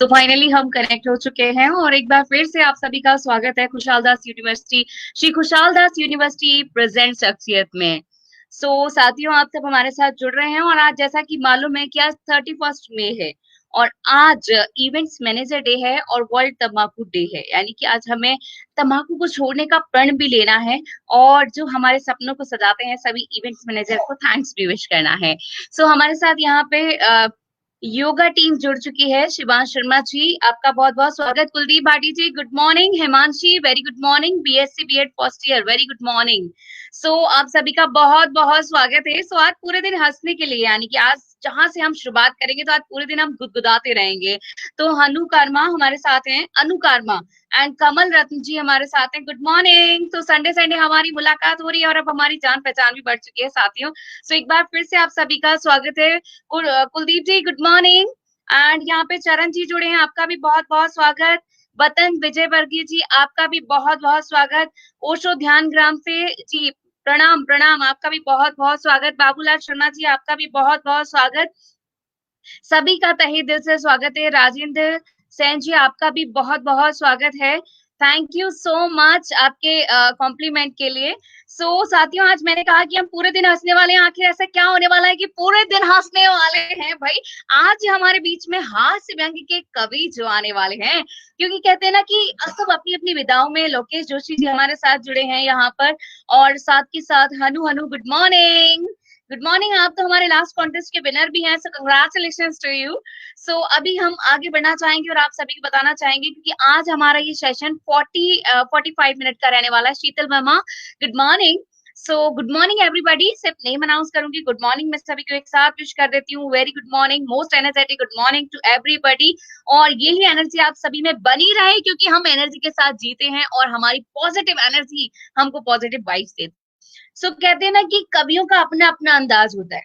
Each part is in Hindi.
सो फाइनली हम कनेक्ट हो चुके हैं और एक बार फिर से आप सभी का स्वागत है खुशहाल दास यूनिवर्सिटी, श्री खुशहाल दास यूनिवर्सिटी प्रेजेंट शख्सियत में। साथियों, आप सब हमारे साथ जुड़ रहे हैं और आज जैसा कि मालूम है कि आज 31 मई है और आज इवेंट्स मैनेजर डे है और वर्ल्ड तम्बाकू डे है, यानी कि आज हमें तम्बाकू को छोड़ने का प्रण भी लेना है और जो हमारे सपनों को सजाते हैं सभी इवेंट्स मैनेजर को थैंक्स भी विश करना है। हमारे साथ यहाँ पे योगा टीम जुड़ चुकी है। शिवांश शर्मा जी, आपका बहुत बहुत स्वागत। Kuldeep Bhati ji, good morning. Hemanshi, very good morning. BSc BEd first year, very good morning. आप सभी का बहुत बहुत स्वागत है। आज पूरे दिन हंसने के लिए, यानी कि आज जहां से हम शुरुआत करेंगे तो आज पूरे दिन हम गुदगुदाते रहेंगे। हनु कर्मा हमारे साथ हैं, अनु कर्मा एंड कमल रत्न जी हमारे साथ हैं, गुड मॉर्निंग। संडे संडे हमारी मुलाकात हो रही है और अब हमारी जान पहचान भी बढ़ चुकी है साथियों। एक बार फिर से आप सभी का स्वागत है। कुलदीप जी, गुड मॉर्निंग। एंड यहाँ पे चरण जी जुड़े हैं, आपका भी बहुत बहुत स्वागत। वतन विजय वर्गीय जी, आपका भी बहुत बहुत स्वागत। ओशो ध्यान ग्राम से जी, प्रणाम प्रणाम, आपका भी बहुत बहुत स्वागत। बाबूलाल शर्मा जी, आपका भी बहुत बहुत स्वागत। सभी का तहे दिल से स्वागत है। राजेंद्र सैन जी, आपका भी बहुत बहुत स्वागत है। थैंक यू सो मच आपके कॉम्प्लीमेंट के लिए। साथियों, आज मैंने कहा कि हम पूरे दिन हंसने वाले हैं। आखिर ऐसा क्या होने वाला है कि पूरे दिन हंसने वाले हैं भाई? आज हमारे बीच में हास्य व्यंग के कवि जो आने वाले हैं, क्योंकि कहते हैं ना कि सब अपनी अपनी विधाओं में। लोकेश जोशी जी हमारे साथ जुड़े हैं यहाँ पर और साथ के साथ हनु हनु, गुड मॉर्निंग। गुड मॉर्निंग, आप तो हमारे लास्ट कॉन्टेस्ट के विनर भी हैं, सो कंग्रेचुलेशंस टू यू। अभी हम आगे बढ़ना चाहेंगे और आप सभी को बताना चाहेंगे क्योंकि आज हमारा ये सेशन 45 मिनट का रहने वाला है। Sheetal Verma, good morning. Good morning everybody. सिर्फ नेम अनाउंस करूंगी, गुड मॉर्निंग मैं सभी को एक साथ विश कर देती हूँ। Very good morning, most energetic good morning to everybody. और यही एनर्जी आप सभी में बनी रहे क्योंकि हम एनर्जी के साथ जीते हैं और हमारी पॉजिटिव एनर्जी हमको पॉजिटिव वाइब्स देती है। कहते हैं ना कि कवियों का अपना अपना अंदाज होता है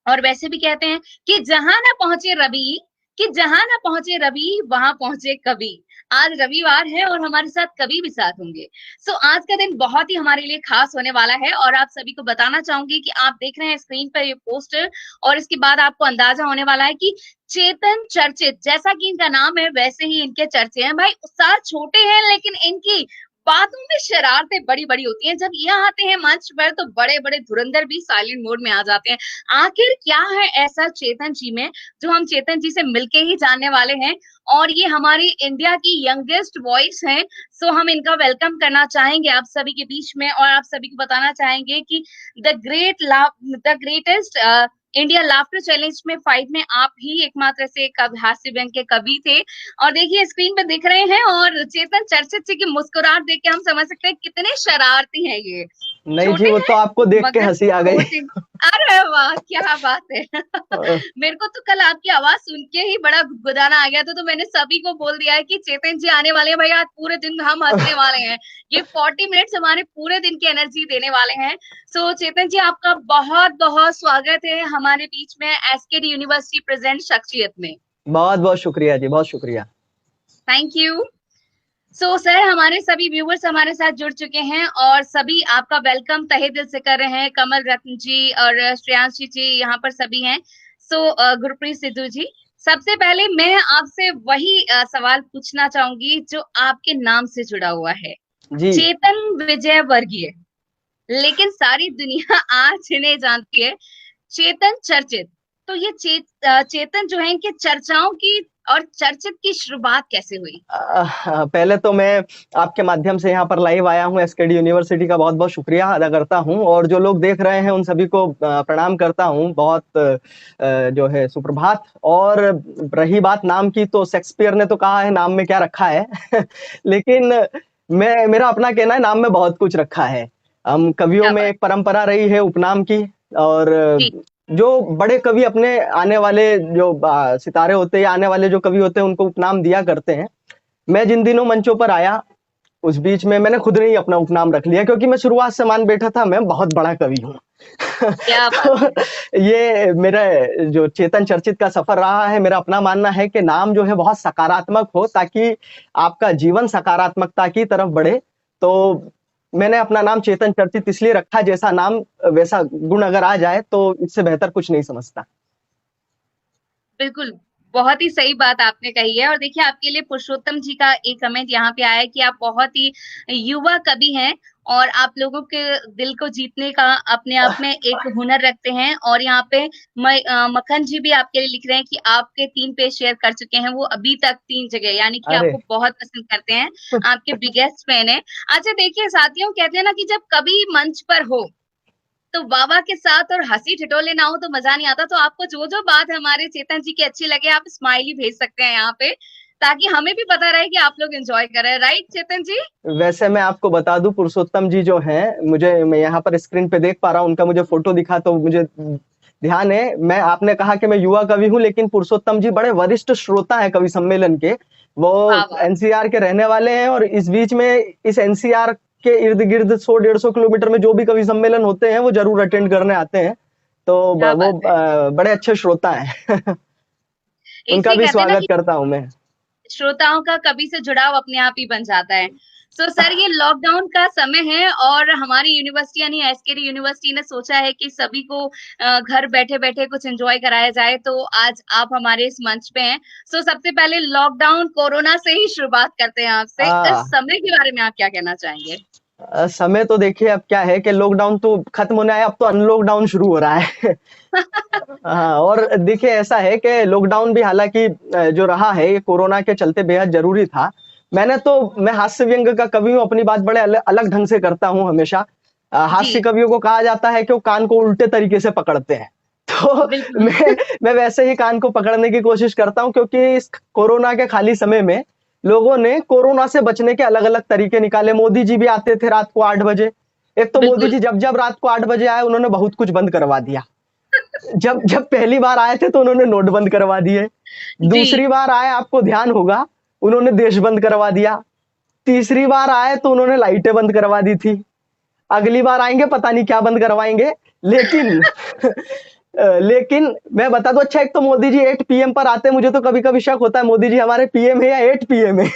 और वैसे भी कहते हैं कि जहां ना पहुंचे रवि, कि जहां ना पहुंचे रवि वहां पहुंचे कवि। आज रविवार है और हमारे साथ कवि भी साथ होंगे। आज का दिन बहुत ही हमारे लिए खास होने वाला है और आप सभी को बताना चाहूंगी कि आप देख रहे हैं स्क्रीन पर ये पोस्टर और इसके बाद आपको अंदाजा होने वाला है कि चेतन चर्चित, जैसा कि इनका नाम है वैसे ही इनके चर्चे हैं। भाई उत्साह छोटे हैं लेकिन इनकी बातों में शरारतें बड़ी बड़ी होती हैं। जब ये आते हैं मंच पर तो बड़े बड़े धुरंधर भी साइलेंट मोड में आ जाते हैं। आखिर क्या है ऐसा चेतन जी में जो हम चेतन जी से मिलके ही जानने वाले हैं और ये हमारी इंडिया की यंगेस्ट वॉइस हैं। हम इनका वेलकम करना चाहेंगे आप सभी के बीच में और आप सभी को बताना चाहेंगे कि the greatest India laughter challenge में 5 में आप ही एकमात्र ऐसे हास्य व्यंग के कवि थे। और देखिए स्क्रीन पे दिख रहे हैं और चेतन चर्चित जी की मुस्कुराहट देख के हम समझ सकते हैं कितने शरारती हैं ये। नहीं जी, वो तो आपको देख के हंसी आ गई। अरे वाह, क्या बात है। मेरे को तो कल आपकी आवाज सुन के ही बड़ा गुदगुदाना आ गया था, तो मैंने सभी को बोल दिया है कि चेतन जी आने वाले हैं भाई, आज पूरे दिन हम हंसने वाले हैं। ये 40 मिनट्स हमारे पूरे दिन की एनर्जी देने वाले हैं। चेतन जी, आपका बहुत बहुत स्वागत है हमारे बीच में एसकेडी यूनिवर्सिटी प्रेजेंट शख्सियत में। बहुत बहुत शुक्रिया जी, बहुत शुक्रिया। Thank you. सर, हमारे सभी व्यूवर्स हमारे साथ जुड़ चुके हैं और सभी आपका वेलकम तहे दिल से कर रहे हैं। कमल रत्न जी और श्रेयांशी जी यहाँ पर सभी हैं। गुरप्रीत सिद्धू जी, सबसे पहले मैं आपसे वही सवाल पूछना चाहूंगी जो आपके नाम से जुड़ा हुआ है जी। चेतन विजय वर्गीय, लेकिन सारी दुनिया आज इन्हें जानती है चेतन चर्चित। तो ये चेतन जो है इनके चर्चाओं की और चर्चित की शुरुआत कैसे हुई? पहले तो मैं आपके माध्यम से यहाँ पर लाइव आया हूँ, एसकेडी यूनिवर्सिटी का बहुत बहुत शुक्रिया अदा करता हूँ और जो लोग देख रहे हैं उन सभी को प्रणाम करता हूँ। बहुत जो है सुप्रभात। और रही बात नाम की, तो शेक्सपियर ने तो कहा है नाम में क्या रखा है लेकिन मेरा अपना कहना है नाम में बहुत कुछ रखा है। हम कवियों में एक परंपरा रही है उपनाम की और जो बड़े कवि अपने आने वाले जो सितारे होते हैं या आने वाले जो कवि होते हैं उनको उपनाम दिया करते हैं। मैं जिन दिनों मंचों पर आया उस बीच में मैंने खुद ने ही अपना उपनाम रख लिया क्योंकि मैं शुरुआत से मान बैठा था मैं बहुत बड़ा कवि हूँ। तो ये मेरा जो चेतन चर्चित का सफर रहा है, मेरा अपना मानना है कि नाम जो है बहुत सकारात्मक हो ताकि आपका जीवन सकारात्मकता की तरफ बढ़े। तो मैंने अपना नाम चेतन चर्चित इसलिए रखा, जैसा नाम वैसा गुण अगर आ जाए तो इससे बेहतर कुछ नहीं समझता। बिल्कुल, बहुत ही सही बात आपने कही है। और देखिए आपके लिए पुरुषोत्तम जी का एक कमेंट यहाँ पे आया है कि आप बहुत ही युवा कवि हैं और आप लोगों के दिल को जीतने का अपने आप में एक हुनर रखते हैं। और यहाँ पे मक्खन जी भी आपके लिए लिख रहे हैं कि आपके 3 पेज शेयर कर चुके हैं वो अभी तक 3 जगह, यानी कि अरे आपको बहुत पसंद करते हैं, आपके बिगेस्ट फैन है। अच्छा देखिए साथियों, कहते हैं ना कि जब कभी मंच पर हो तो बाबा के साथ और हंसी ठिठोले ना हो तो मजा नहीं आता। तो आपको जो जो बात हमारे चेतन जी की अच्छी लगे आप स्माइली भेज सकते हैं यहाँ पे, ताकि हमें भी पता रहे कि आप लोग एंजॉय कर रहे हैं। राइट चेतन जी? वैसे मैं आपको बता दूं, पुरुषोत्तम जी जो हैं, मुझे मैं यहाँ पर स्क्रीन पे देख पा रहा हूँ, उनका मुझे फोटो दिखा तो मुझे ध्यान है। मैं आपने कहा कि मैं युवा कवि हूँ, लेकिन पुरुषोत्तम जी बड़े वरिष्ठ श्रोता हैं कवि सम्मेलन के। वो वाह वाह। एनसीआर के रहने वाले हैं और इस बीच में इस एनसीआर के इर्द गिर्द 100-150 किलोमीटर में जो भी कवि सम्मेलन होते हैं वो जरूर अटेंड करने आते हैं। तो क्या वो बात है। बड़े अच्छे श्रोता हैं। उनका इसी भी कहते हैं ना स्वागत कि करता हूँ मैं। श्रोताओं का कवि से जुड़ाव अपने आप ही बन जाता है। सो सर, ये लॉकडाउन का समय है और हमारी यूनिवर्सिटी यानी एसकेडी यूनिवर्सिटी ने सोचा है कि सभी को घर बैठे बैठे कुछ एंजॉय कराया जाए, तो आज आप हमारे इस मंच पे हैं। सो सबसे पहले लॉकडाउन कोरोना से ही शुरुआत करते हैं आपसे। इस आ, समय के बारे में आप क्या कहना चाहेंगे? समय तो देखिए अब क्या है कि लॉकडाउन तो खत्म होने आया, अब तो अनलॉकडाउन शुरू हो रहा है। हाँ, और देखिए ऐसा है कि लॉकडाउन भी हालांकि जो रहा है ये कोरोना के चलते बेहद जरूरी था। मैं हास्य व्यंग का कवि हूँ, अपनी बात बड़े अलग ढंग से करता हूँ हमेशा। जी हास्य कवियों को कहा जाता है कि वो कान को उल्टे तरीके से पकड़ते हैं। तो बिल्कुल। मैं वैसे ही कान को पकड़ने की कोशिश करता हूँ, क्योंकि इस कोरोना के खाली समय में लोगों ने कोरोना से बचने के अलग अलग तरीके निकाले। मोदी जी भी आते थे रात को 8 बजे। एक तो मोदी बिल्कुल। जी जब जब रात को 8 बजे आए उन्होंने बहुत कुछ बंद करवा दिया। जब जब पहली बार आए थे तो उन्होंने नोट बंद करवा दिए। जी दूसरी बार आए, आपको ध्यान होगा, उन्होंने देश बंद करवा दिया। तीसरी बार आए तो उन्होंने लाइटें बंद करवा दी थी। अगली बार आएंगे पता नहीं क्या बंद करवाएंगे। लेकिन लेकिन मैं बता दूं, अच्छा एक तो मोदी जी 8 पीएम पर आते हैं, मुझे तो कभी कभी शक होता है मोदी जी हमारे पीएम है या 8 पीएम है।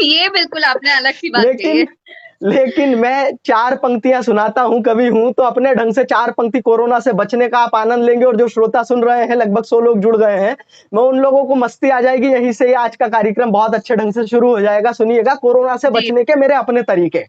ये बिल्कुल आपने अलग सी बात कही है। लेकिन लेकिन मैं 4 पंक्तियां सुनाता हूं, कवि हूं, तो अपने ढंग से 4 पंक्ति कोरोना से बचने का आप आनंद लेंगे। और जो श्रोता सुन रहे हैं, लगभग 100 लोग जुड़ गए हैं, मैं उन लोगों को मस्ती आ जाएगी। यहीं से आज का कार्यक्रम बहुत अच्छे ढंग से शुरू हो जाएगा। सुनिएगा कोरोना से जी बचने के मेरे अपने तरीके।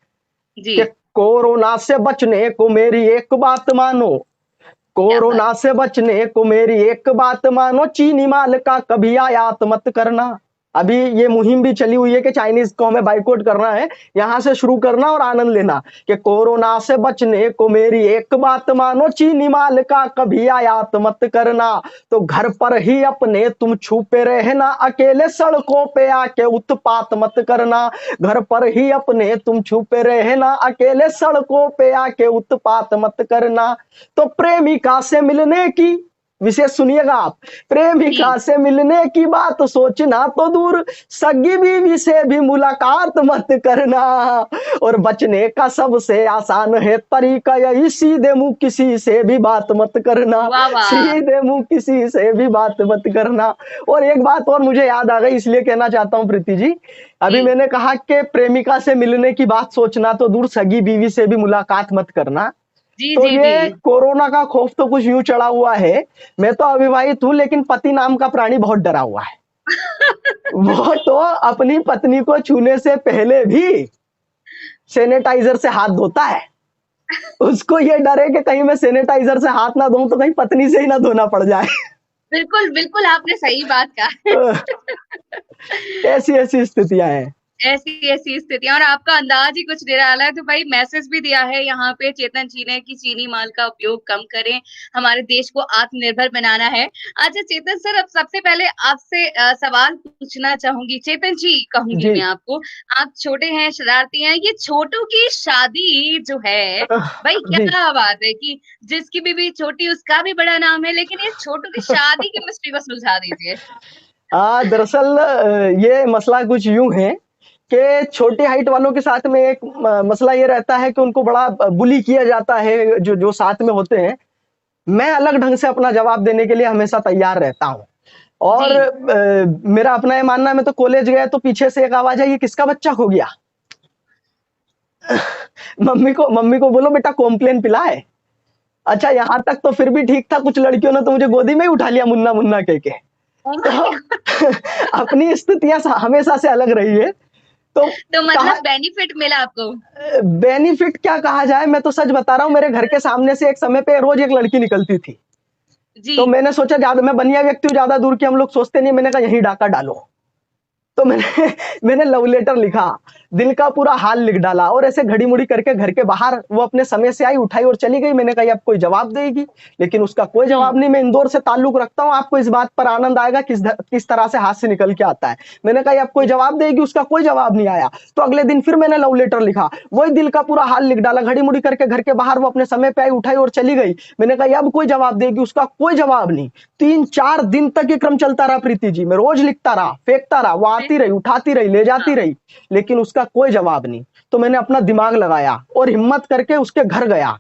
जी। कि कोरोना से बचने को मेरी एक बात मानो, क्या बात। कोरोना से बचने को मेरी एक बात मानो, चीनी माल का कभी आयात मत करना। अभी ये मुहिम भी चली हुई है कि चाइनीज को हमें बाइकआउट करना है, यहां से शुरू करना और आनंद लेना। कि कोरोना से बचने को मेरी एक बात मानो, चीनी माल का कभी आयात मत करना। तो घर पर ही अपने तुम छुपे रहना, अकेले सड़कों पे आके उत्पात मत करना। घर पर ही अपने तुम छुपे रहना, अकेले सड़कों पे आके उत्पात मत करना। तो प्रेमिका से मिलने की, विशेष सुनिएगा आप, प्रेमिका जी से मिलने की बात सोचना तो दूर, सगी बीवी से भी मुलाकात मत करना। और बचने का सबसे आसान है तरीका यही, सीधे मुंह किसी से भी बात मत करना। वाह वाह। सीधे मुंह किसी से भी बात मत करना। और एक बात और मुझे याद आ गई, इसलिए कहना चाहता हूँ प्रीति जी, अभी जी मैंने कहा कि प्रेमिका से मिलने की बात सोचना तो दूर, सगी बीवी से भी मुलाकात मत करना। जी तो जी जी। ये कोरोना का खौफ तो कुछ यूं चढ़ा हुआ है। मैं तो अविवाहित हूं, लेकिन पति नाम का प्राणी बहुत डरा हुआ है। वो तो अपनी पत्नी को छूने से पहले भी सैनिटाइजर से हाथ धोता है। उसको ये डर है कि कहीं मैं सैनिटाइजर से हाथ ना धोऊं तो कहीं पत्नी से ही ना धोना पड़ जाए। बिल्कुल बिल्कुल आपने सही बात कहा। ऐसी ऐसी स्थितियां हैं। ऐसी ऐसी स्थितियां, और आपका अंदाज ही कुछ निराला है। तो भाई मैसेज भी दिया है यहाँ पे चेतन जी ने कि चीनी माल का उपयोग कम करें, हमारे देश को आत्मनिर्भर बनाना है। अच्छा चेतन सर, अब सबसे पहले आपसे सवाल पूछना चाहूंगी। चेतन जी कहूंगी जी। मैं आपको, आप छोटे हैं, शरारती हैं, ये छोटू की शादी जो है, भाई जी। क्या बात है कि जिसकी बीवी छोटी उसका भी बड़ा नाम है, लेकिन ये छोटू की शादी की मिस्ट्री को सुलझा दीजिए। दरअसल ये मसला कुछ यूं है कि छोटी हाइट वालों के साथ में एक मसला ये रहता है कि उनको बड़ा बुली किया जाता है, जो जो साथ में होते हैं। मैं अलग ढंग से अपना जवाब देने के लिए हमेशा तैयार रहता हूँ। जी और मेरा अपना ये मानना है, मैं तो कॉलेज गया तो पीछे से एक आवाज आई, ये किसका बच्चा खो गया? मम्मी को बोलो बेटा कॉम्प्लेन पिलाए। अच्छा यहाँ तक तो फिर भी ठीक था, कुछ लड़कियों ने तो मुझे गोदी में ही उठा लिया मुन्ना मुन्ना कह के। ओह माय तो गॉड! अपनी स्थितियाँ हमेशा से अलग रही है। तो तो कहा मतलब बेनिफिट मिला आपको? बेनिफिट क्या कहा जाए, मैं तो सच बता रहा हूँ, मेरे घर के सामने से एक समय पे रोज एक लड़की निकलती थी। जी। तो मैंने सोचा, ज्यादा मैं बनिया व्यक्ति हूँ, ज्यादा दूर की हम लोग सोचते नहीं, मैंने कहा यहीं डाका डालो। तो मैंने मैंने लव लेटर लिखा, दिल का पूरा हाल लिख डाला, और ऐसे घड़ी मुड़ी करके घर के बाहर वो अपने समय से आई, उठाई और चली गई। मैंने कहा अब कोई जवाब देगी, लेकिन उसका कोई हुँ। जवाब नहीं। मैं इंदौर से ताल्लुक रखता हूँ, आपको इस बात पर आनंद आएगा किस तरह से हाथ से निकल के आता है। मैंने कहा अब कोई जवाब देगी, उसका कोई जवाब नहीं आया। तो अगले दिन फिर मैंने लव लेटर लिखा, वही दिल का पूरा हाल लिख डाला, घड़ी मुड़ी करके घर के बाहर, वो अपने समय पे आई, उठाई और चली गई। मैंने कहा अब कोई जवाब देगी, उसका कोई जवाब नहीं। 3-4 दिन तक ये क्रम चलता रहा प्रीति जी, मैं रोज लिखता रहा, फेंकता रहा, वो आती रही, उठाती रही, ले जाती हाँ। रही, लेकिन उसका कोई जवाब नहीं। तो मैंने अपना दिमाग लगाया और हिम्मत करके उसके घर गया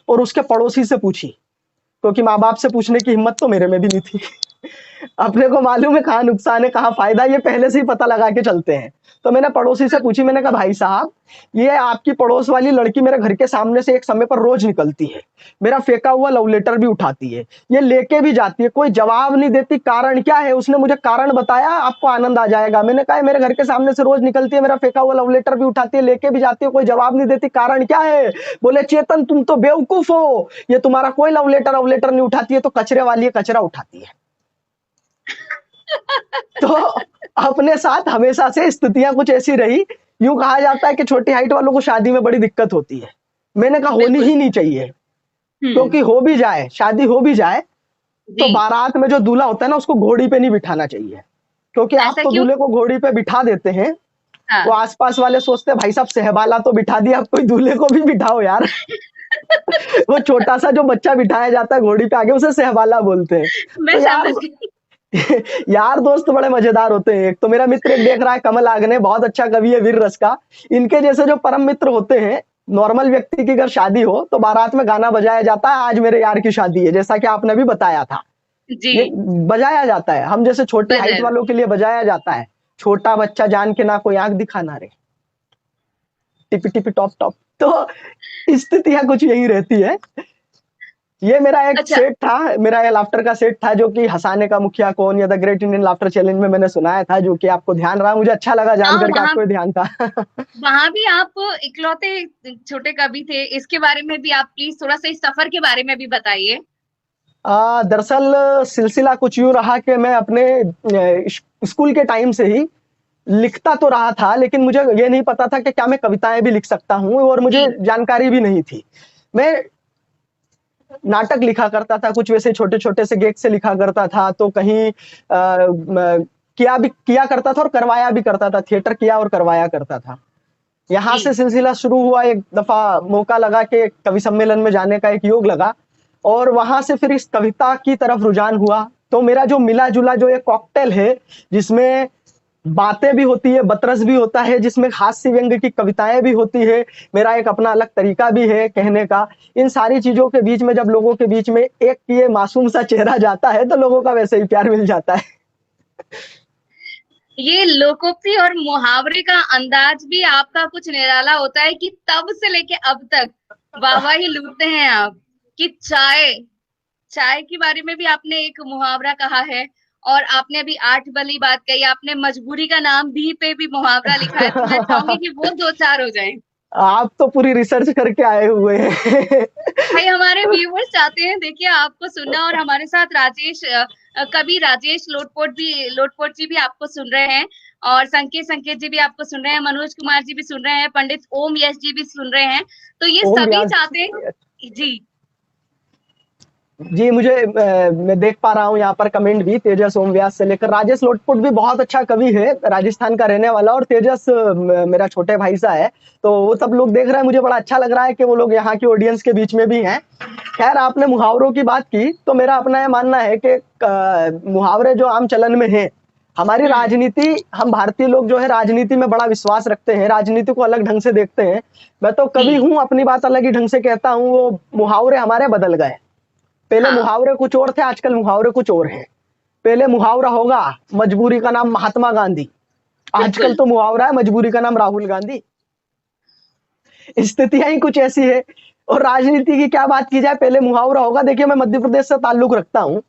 और उसके पड़ोसी से पूछी, क्योंकि माँ बाप से पूछने की हिम्मत तो मेरे में भी नहीं थी। अपने को मालूम है कहाँ नुकसान है कहाँ फायदा, ये पहले से ही पता लगा के चलते हैं। तो मैंने पड़ोसी से पूछी, मैंने कहा भाई साहब, ये आपकी पड़ोस वाली लड़की मेरे घर के सामने से एक समय पर रोज निकलती है, मेरा फेंका हुआ लव लेटर भी उठाती है, ये लेके भी जाती है, कोई जवाब नहीं देती, कारण क्या है? उसने मुझे कारण बताया, आपको आनंद आ जाएगा। मैंने कहा मेरे घर के सामने से रोज निकलती है, मेरा फेंका हुआ लव लेटर भी उठाती है, लेके भी जाती है, कोई जवाब नहीं देती, कारण क्या है? बोले चेतन तुम तो बेवकूफ हो, ये तुम्हारा कोई लव लेटर नहीं उठाती है, तो कचरे वाली है, कचरा उठाती है। तो अपने साथ हमेशा से स्थितियां कुछ ऐसी रही। यूं कहा जाता है कि छोटी हाइट वालों को शादी में बड़ी दिक्कत होती है। मैंने कहा होनी बिल्कुल। ही नहीं चाहिए, हुँ। क्योंकि हो भी जाए, शादी हो भी जाए, तो जी। बारात में जो दूल्हा होता है ना, उसको घोड़ी पे नहीं बिठाना चाहिए, क्योंकि आप ऐसा तो क्यों? दूल्हे को घोड़ी पे बिठा देते हैं, हाँ। वो आसपास वाले सोचते हैं भाई साहब सहबाला तो बिठा दिया, अब कोई दूल्हे को भी बिठाओ यार। वो छोटा सा जो बच्चा बिठाया जाता है घोड़ी पे आगे, उसे सहबाला बोलते हैं। मैं तो यार समझ गई। यार दोस्त बड़े मजेदार होते हैं। एक तो मेरा मित्र एक देख रहा है, कमल आगने, बहुत अच्छा कवि है वीर रस का। इनके जैसे जो परम मित्र होते हैं, नॉर्मल व्यक्ति की अगर शादी हो तो बारात में गाना बजाया जाता है, आज मेरे यार की शादी है, जैसा कि आपने भी बताया था। जी। ये बजाया जाता है, हम जैसे छोटी हाइट बजाए। वालों के लिए बजाया जाता है। छोटा बच्चा जान के ना कोई आंख दिखाना रे, टिपी टिपी टॉप टॉप। तो स्थितियां कुछ यही रहती है। ये मेरा एक अच्छा। सेट था, मेरा ये लाफ्टर का सेट था, जो कि हंसाने का मुखिया कौन या the great Indian laughter challenge में मैंने सुनाया था, जो कि आपको ध्यान रहा। मुझे अच्छा लगा हाँ, जानकर के वहाँ आपको ये ध्यान था। वहाँ भी आप इकलौते छोटे कवि थे। इसके बारे में भी आप प्लीज़ थोड़ा-सा इस सफ़र के बारे में भी बताइए। दरअसल सिलसिला कुछ यूँ रहा कि मैं अपने स्कूल के टाइम से ही लिखता तो रहा था, लेकिन मुझे ये नहीं पता था कि क्या मैं कविताएं भी लिख सकता हूँ, और मुझे जी। जानकारी भी नहीं थी। मैं नाटक लिखा करता था, कुछ वैसे छोटे-छोटे से गेग से लिखा करता था, तो कहीं किया करता था और करवाया भी करता था, थिएटर किया और करवाया करता था। यहाँ से जी। सिलसिला शुरू हुआ, एक दफा मौका लगा कि कवि सम्मेलन में जाने का एक योग लगा, और वहां से फिर इस कविता की तरफ रुझान हुआ। तो मेरा जो मिला जुला जो एक कॉकटेल है, जिसमें बातें भी होती है, बतरस भी होता है, जिसमें हास्य व्यंग की कविताएं भी होती है, मेरा एक अपना अलग तरीका भी है कहने का। इन सारी चीजों के बीच में जब लोगों के बीच में एक ये मासूम सा चेहरा जाता है, तो लोगों का वैसे ही प्यार मिल जाता है। ये लोकोक्ति और मुहावरे का अंदाज भी आपका कुछ निराला होता है कि तब से लेके अब तक वाहवाही लूटते हैं आप कि चाय के बारे में भी आपने एक मुहावरा कहा है, और आपने अभी 8 वाली बात कही, आपने मजबूरी का नाम भी पे भी मुहावरा लिखा है, तो मैं चाहूंगी कि वो 2-4 हो जाएं। आप तो पूरी रिसर्च करके आए हुए हैं। भाई हमारे व्यूअर्स चाहते हैं देखिए आपको सुनना, और हमारे साथ कवि राजेश लोटपोट जी भी आपको सुन रहे हैं, और संकेत जी भी आपको सुन रहे हैं, मनोज कुमार जी भी सुन रहे हैं, पंडित ओम यश जी भी सुन रहे हैं। तो ये ओम सभी व्यास चाहते हैं जी। जी, मुझे मैं देख पा रहा हूँ यहाँ पर कमेंट भी, तेजस ओम व्यास से लेकर राजेश लोटपुट भी बहुत अच्छा कवि है, राजस्थान का रहने वाला, और तेजस मेरा छोटे भाई सा है। तो वो सब लोग देख रहे हैं, मुझे बड़ा अच्छा लग रहा है कि वो लोग यहाँ की ऑडियंस के बीच में भी हैं। खैर, आपने मुहावरों की बात की, तो मेरा अपना ये मानना है कि मुहावरे जो आम चलन में है, हमारी राजनीति, हम भारतीय लोग जो है राजनीति में बड़ा विश्वास रखते हैं, राजनीति को अलग ढंग से देखते हैं। मैं तो कवि जी। हूँ, अपनी बात अलग ही ढंग से कहता हूँ, वो मुहावरे हमारे बदल गए। पहले हाँ। मुहावरे कुछ और थे, आजकल मुहावरे कुछ और हैं। पहले मुहावरा होगा मजबूरी का नाम महात्मा गांधी, आजकल बिल्कुल। तो मुहावरा है मजबूरी का नाम राहुल गांधी। स्थितियां ही कुछ ऐसी है। और राजनीति की क्या बात की जाए, पहले मुहावरा होगा, देखिए मैं मध्य प्रदेश से ताल्लुक रखता हूँ,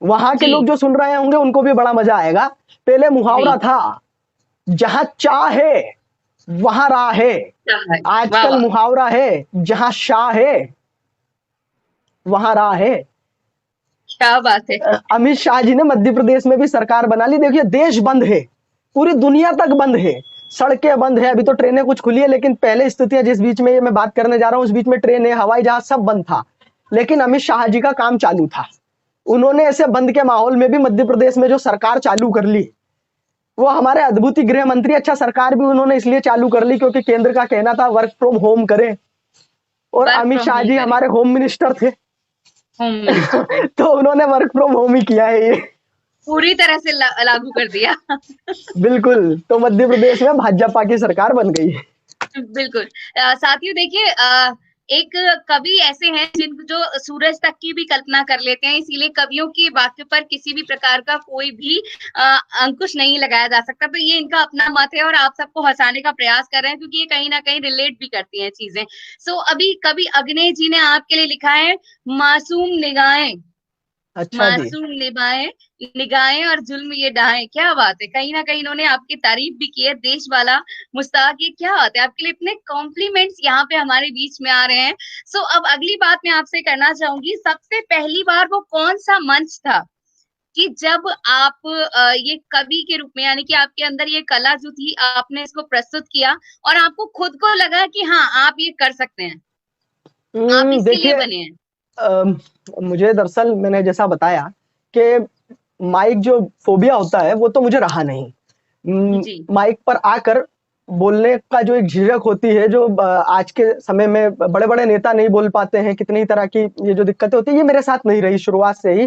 वहां के जी। लोग जो सुन रहे होंगे उनको भी बड़ा मजा आएगा। पहले मुहावरा जी। था, जहां चाह है वहां राह है। क्या है? वाह, आजकल वाह! मुहावरा है, जहां शाह है वहां राह है। क्या बात है! अमित शाह जी ने मध्य प्रदेश में भी सरकार बना ली। देखिए, देश बंद है, पूरी दुनिया तक बंद है, सड़कें बंद है, अभी तो ट्रेनें कुछ खुली है, लेकिन पहले स्थितियां जिस बीच में ये मैं बात करने जा रहा हूं उस बीच में ट्रेनें, हवाई जहाज सब बंद था। लेकिन अमित शाह जी का काम चालू था। उन्होंने ऐसे बंद के माहौल में भी मध्य प्रदेश में जो सरकार चालू कर ली, वो हमारे अद्भुत गृह मंत्री, अच्छा सरकार भी उन्होंने इसलिए चालू कर ली क्योंकि केंद्र का कहना था वर्क फ्रॉम होम करें, और work Amit from Shah home ji करें, हमारे होम मिनिस्टर थे। होम मिनिस्टर थे। तो उन्होंने वर्क फ्रॉम होम ही किया है ये। पूरी तरह से लागू कर दिया। बिल्कुल, तो मध्य प्रदेश में भाजपा की सरकार बन गई है। बिल्कुल। साथियों देखिए, एक कवि ऐसे हैं जिन जो सूरज तक की भी कल्पना कर लेते हैं, इसीलिए कवियों के वाक्य पर किसी भी प्रकार का कोई भी अ, अंकुश नहीं लगाया जा सकता। तो ये इनका अपना मत है और आप सबको हंसाने का प्रयास कर रहे हैं क्योंकि ये कहीं ना कहीं रिलेट भी करती हैं चीजें। सो अभी कवि अग्नि जी ने आपके लिए लिखा है, मासूम निगाहें, अच्छा जी। मासूम निगाहें और जुल्म ये डाहें। क्या बात है! कहीं ना कहीं इन्होंने आपकी तारीफ भी की है, देश वाला मुस्ताक, ये क्या बात है! आपके लिए इतने कॉम्प्लीमेंट्स यहाँ पे हमारे बीच में आ रहे हैं। सो अब अगली बात मैं आपसे करना चाहूंगी, सबसे पहली बार वो कौन सा मंच था कि जब आप ये कवि के रूप में, यानी कि आपके अंदर ये कला जो थी, आपने इसको प्रस्तुत किया और आपको खुद को लगा कि हाँ आप ये कर सकते हैं, आप इसके लिए देखिए, बने हैं? अम, मुझे दरअसल मैंने जैसा बताया कि माइक जो फोबिया होता है वो तो मुझे रहा नहीं। जी। माइक पर आकर बोलने का जो एक झिझक होती है, जो आज के समय में बड़े बड़े नेता नहीं बोल पाते हैं, कितनी तरह की ये जो दिक्कतें होती है, ये मेरे साथ नहीं रही। शुरुआत से ही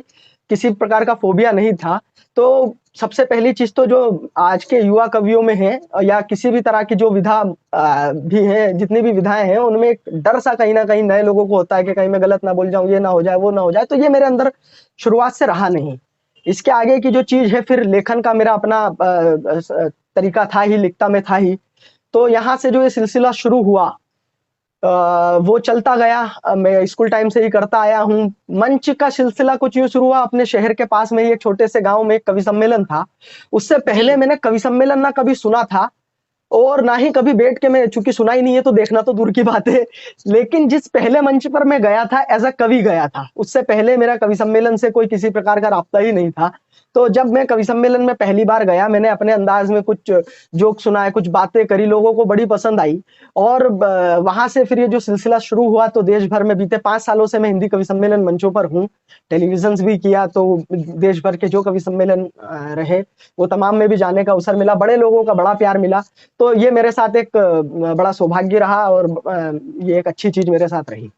किसी प्रकार का फोबिया नहीं था। तो सबसे पहली चीज तो जो आज के युवा कवियों में है, या किसी भी तरह की जो विधा भी है, जितनी भी विधाएं हैं, उनमें एक डर सा कहीं ना कहीं नए लोगों को होता है कि कहीं मैं गलत ना बोल जाऊं, ये ना हो जाए, वो ना हो जाए। तो ये मेरे अंदर शुरुआत से रहा नहीं। इसके आगे की जो चीज है, फिर लेखन का मेरा अपना तरीका था ही, लिखता में था ही। तो यहाँ से जो ये सिलसिला शुरू हुआ, वो चलता गया। मैं स्कूल टाइम से ही करता आया हूँ। मंच का सिलसिला कुछ यूं शुरू हुआ, अपने शहर के पास में ही एक छोटे से गांव में एक कवि सम्मेलन था। उससे जी। पहले मैंने कवि सम्मेलन ना कभी सुना था, और ना ही कभी बैठ के, मैं चूंकि सुना ही नहीं है तो देखना तो दूर की बात है। लेकिन जिस पहले मंच पर मैं गया था, एज अ कवि गया था। उससे पहले मेरा कवि सम्मेलन से कोई किसी प्रकार का राब्ता ही नहीं था। तो जब मैं कवि सम्मेलन में पहली बार गया, मैंने अपने अंदाज में कुछ जोक सुनाए, कुछ बातें करी, लोगों को बड़ी पसंद आई। और वहां से फिर ये जो सिलसिला शुरू हुआ, तो देश भर में बीते 5 सालों से मैं हिंदी कवि सम्मेलन मंचों पर हूँ। टेलीविजन भी किया, तो देश भर के जो कवि सम्मेलन रहे, वो तमाम में भी जाने का अवसर मिला, बड़े लोगों का बड़ा प्यार मिला। तो ये मेरे साथ एक बड़ा सौभाग्य रहा, और ये एक अच्छी चीज मेरे साथ रही।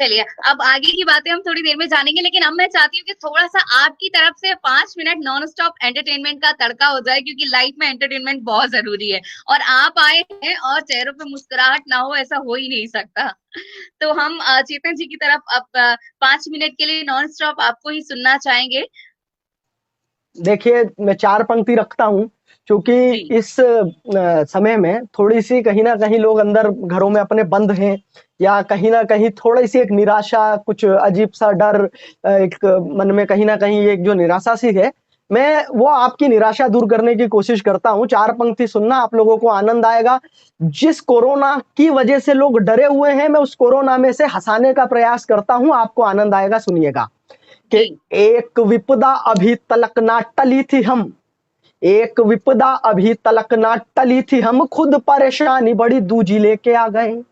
चलिए, अब आगे की बातें हम थोड़ी देर में जानेंगे, लेकिन अब मैं चाहती हूँ कि थोड़ा सा आपकी तरफ से 5 मिनट नॉन स्टॉप एंटरटेनमेंट का तड़का हो जाए, क्योंकि लाइफ में एंटरटेनमेंट बहुत जरूरी है। और आप आए हैं और चेहरों पे मुस्कुराहट ना हो, ऐसा हो ही नहीं सकता। तो हम चेतन जी की तरफ अब 5 मिनट के लिए नॉन स्टॉप आपको ही सुनना चाहेंगे। देखिए, मैं 4 पंक्ति रखता हूँ, क्योंकि जी। इस समय में थोड़ी सी कहीं ना कहीं लोग अंदर घरों में अपने बंद हैं, या कहीं ना कहीं थोड़ी सी एक निराशा, कुछ अजीब सा डर, एक मन में कहीं ना कहीं एक जो निराशा सी है, मैं वो आपकी निराशा दूर करने की कोशिश करता हूँ। 4 पंक्ति सुनना, आप लोगों को आनंद आएगा। जिस कोरोना की वजह से लोग डरे हुए हैं, मैं उस कोरोना में से हंसाने का प्रयास करता हूँ, आपको आनंद आएगा, सुनिएगा। कि जी। एक विपदा अभी तलक ना टली थी हम, एक विपदा अभी तलक ना टली थी हम, खुद परेशानी बड़ी दूजी लेके आ गए।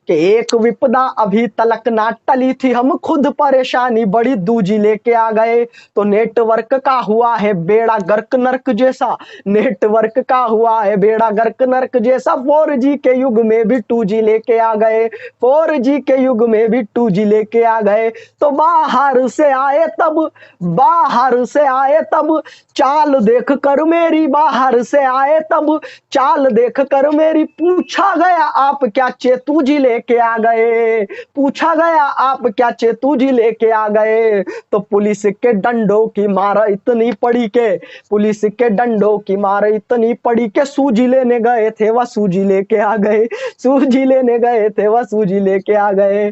कि एक विपदा अभी तलक ना टली थी हम, खुद परेशानी बड़ी दूजी लेके आ गए। तो नेटवर्क का हुआ है बेड़ा गर्क नर्क जैसा, नेटवर्क का हुआ है बेड़ा गर्क नर्क जैसा, 4G के युग में भी 2G लेके आ गए, 4G के युग में भी 2G लेके आ गए। तो बाहर से आए तब, बाहर से आए तब, चाल देख कर मेरी, बाहर से आए तब, चाल देख कर मेरी, पूछा गया आप क्या चेतू जी लेके आ गए, पूछा गया आप क्या चेतू जी लेके आ गए। तो पुलिस के डंडों की मार इतनी पड़ी के, पुलिस के डंडों की मार इतनी पड़ी के, सूजी लेने गए थे वह सूजी लेके आ गए, सूजी लेने गए थे वह सूजी लेके आ गए।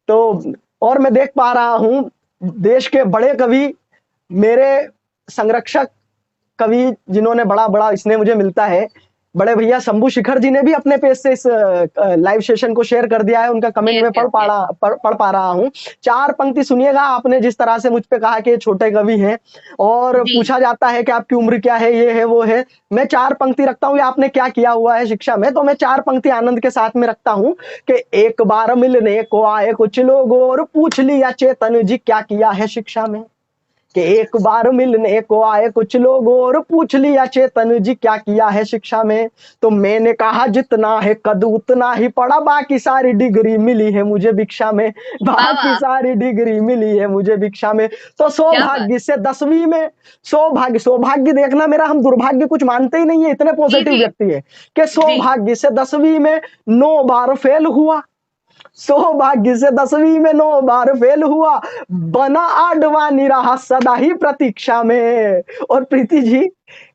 तो और मैं देख पा रहा हूं देश के बड़े कवि, मेरे संरक्षक कवि, जिन्होंने बड़ा स्नेह मुझे मिलता है, बड़े भैया शंभू शिखर जी ने भी अपने पेज से इस लाइव सेशन को शेयर कर दिया है। उनका कमेंट यस, में यस, यस। पढ़ पा रहा हूँ। 4 पंक्ति सुनिएगा। आपने जिस तरह से मुझ पे कहा कि ये छोटे कवि हैं और जी। पूछा जाता है कि आपकी उम्र क्या है, ये है, वो है। मैं 4 पंक्ति रखता हूँ, ये आपने क्या किया हुआ है शिक्षा में, तो मैं 4 पंक्ति आनंद के साथ में रखता हूँ कि एक बार मिलने को आए कुछ लोग और पूछ लिया चेतन जी क्या किया है शिक्षा में। कि एक बार मिलने को आए कुछ लोग और पूछ लिया चेतन जी क्या किया है शिक्षा में। तो मैंने कहा जितना है कद उतना ही पढ़ा, बाकी सारी डिग्री मिली है मुझे भिक्षा में, वाह, बाकी वाह! सारी डिग्री मिली है मुझे भिक्षा में। तो क्या बात! सौभाग्य से 10वीं में, सौभाग्य देखना मेरा, हम दुर्भाग्य कुछ मानते ही नहीं है, इतने जी, पॉजिटिव जी, व्यक्ति है कि जी। सौभाग्य से 10वीं में 9 बार फेल हुआ, सौभाग्य से 10वीं में 9 बार फेल हुआ, बना आडवाणी रहा सदा ही प्रतीक्षा में। और प्रीति जी,